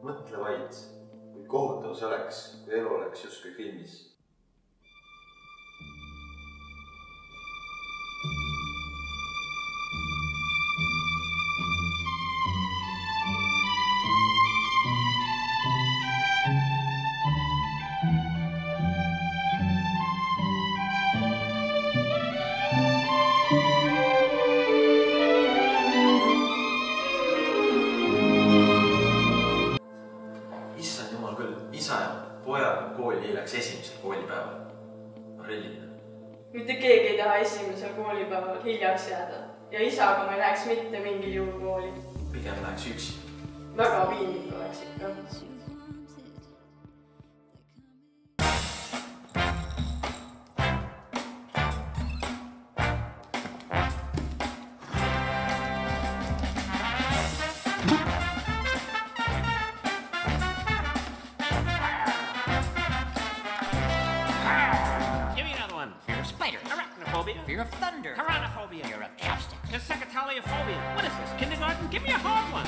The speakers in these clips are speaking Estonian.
Mõtle vaid, kui kohutav see oleks, kui elu oleks justkui filmis. Isa ja pojaga kooli läks esimesel koolipäeval. Rilline. Mitte keegi ei taha esimesel koolipäeval hiljaks jääda. Ja isaga ma ei läheks mitte mingil juhul kooli. Pigem läheks üksi. Väga piinlik oleks ikka. Fear of thunder. Tyrannophobia. Fear of chopsticks. Consecutaliophobia. What is this? Kindergarten? Give me a hard one.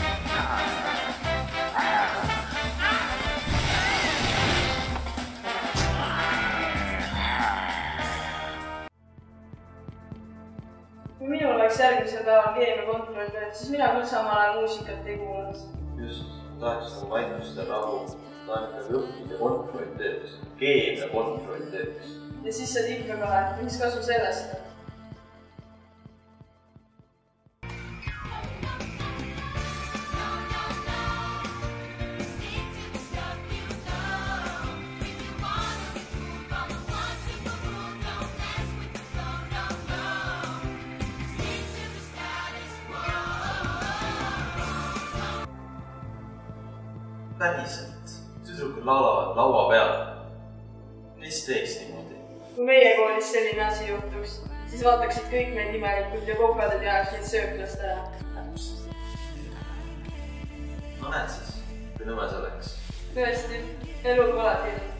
Kui minul oleks järgmisel päeval keemiakontroll, siis mina küll samal ajal muusikat ei kuulnud. Just, tahaks nagu vaikust ja rahu. Tahaks õppida kontroll teeks. Keemia kontroll teeks. Ja siis saad ikka kahe, mis kasu sellest? Päriselt, tüdrukud laulavad laua peal. Mis teeks niimoodi? Kui meie koolis selline asi juhtuks, siis vaataksid kõik meid imelikult ja kokadad jääksid sööklast ära. No näed siis, kui nõme see oleks. Tõesti, elu pole film.